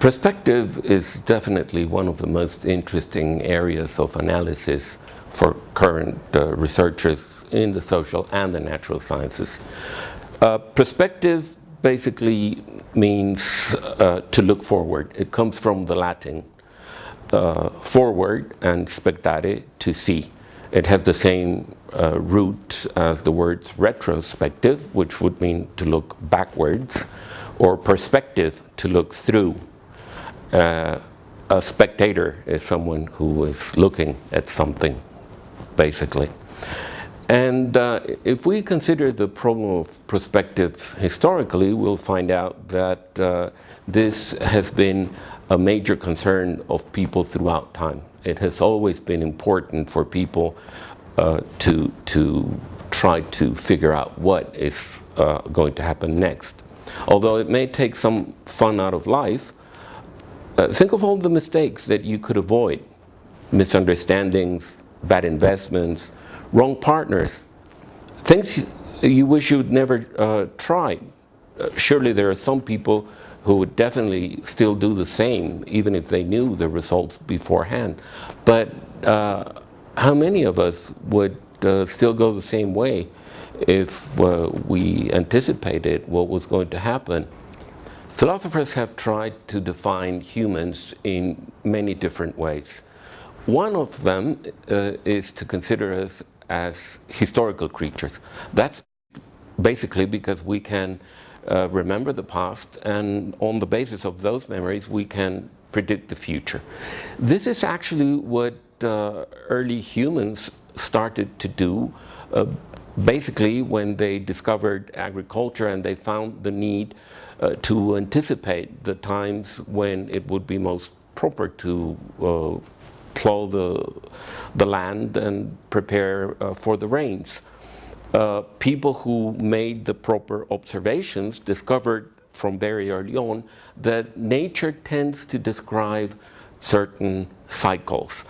Perspective is definitely one of the most interesting areas of analysis for current researchers in the social and the natural sciences. Perspective basically means to look forward. It comes from the Latin forward and spectare, to see. It has the same root as the words retrospective, which would mean to look backwards, or perspective, to look through. A spectator is someone who is looking at something, basically. And if we consider the problem of perspective historically, we'll find out that this has been a major concern of people throughout time. It has always been important for people to try to figure out what is going to happen next. Although it may take some fun out of life, think of all the mistakes that you could avoid. Misunderstandings, bad investments, wrong partners, things you wish you'd never tried. Surely there are some people who would definitely still do the same, even if they knew the results beforehand. But how many of us would still go the same way if we anticipated what was going to happen? Philosophers have tried to define humans in many different ways. One of them is to consider us as historical creatures. That's basically because we can remember the past, and on the basis of those memories we can predict the future. This is actually what early humans started to do basically when they discovered agriculture and they found the need to anticipate the times when it would be most proper to plow the land and prepare for the rains. People who made the proper observations discovered from very early on that nature tends to describe certain cycles.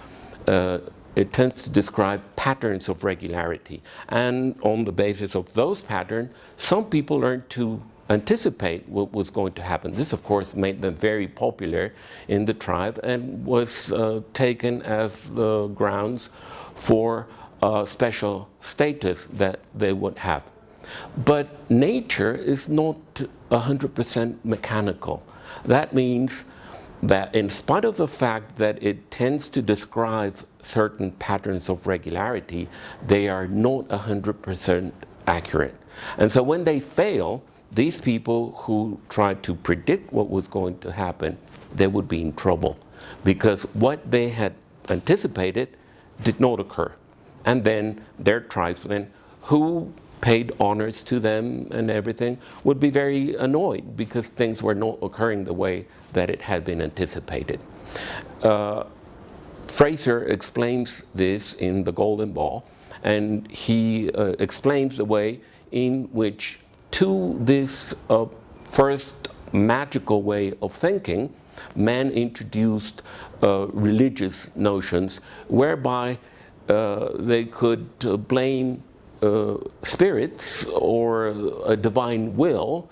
It tends to describe patterns of regularity. And on the basis of those patterns, some people learned to anticipate what was going to happen. This, of course, made them very popular in the tribe and was taken as the grounds for special status that they would have. But nature is not 100% mechanical. That means that in spite of the fact that it tends to describe certain patterns of regularity, they are not 100% accurate. And so when they fail, these people who tried to predict what was going to happen, they would be in trouble, because what they had anticipated did not occur. And then their tribesmen, who paid honors to them and everything, would be very annoyed because things were not occurring the way that it had been anticipated. Fraser explains this in The Golden Ball, and he explains the way in which to this first magical way of thinking, man introduced religious notions whereby they could blame spirits or a divine will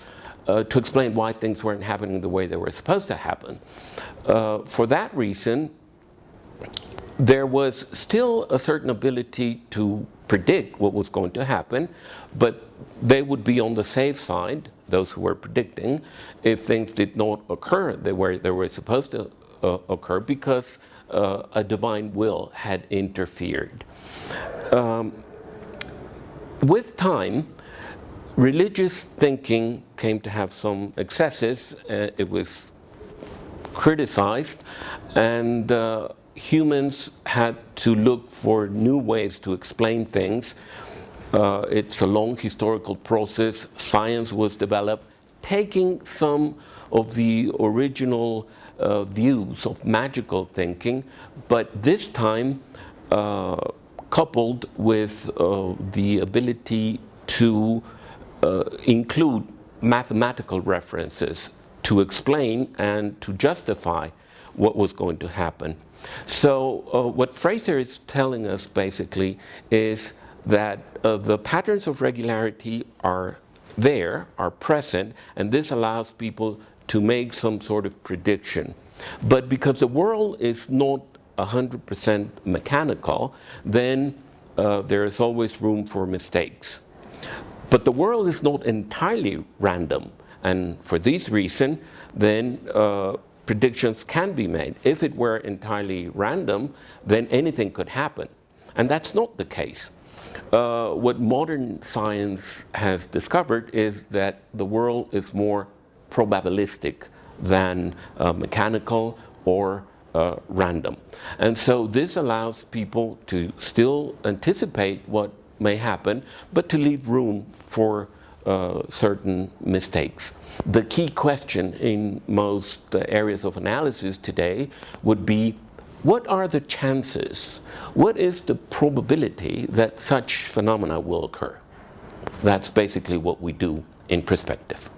to explain why things weren't happening the way they were supposed to happen. For that reason, there was still a certain ability to predict what was going to happen, but they would be on the safe side, those who were predicting, if things did not occur the way they were supposed to occur, because a divine will had interfered. With time, religious thinking came to have some excesses. It was criticized, and humans had to look for new ways to explain things. It's a long historical process. Science was developed, taking some of the original views of magical thinking, but this time coupled with the ability to include mathematical references to explain and to justify what was going to happen. So what Fraser is telling us basically is that the patterns of regularity are there, are present, and this allows people to make some sort of prediction. But because the world is not 100% mechanical, then there is always room for mistakes. But the world is not entirely random, and for this reason, then predictions can be made. If it were entirely random, then anything could happen. And that's not the case. What modern science has discovered is that the world is more probabilistic than mechanical or random. And so this allows people to still anticipate what may happen, but to leave room for certain mistakes. The key question in most areas of analysis today would be, what are the chances? What is the probability that such phenomena will occur? That's basically what we do in Prospective.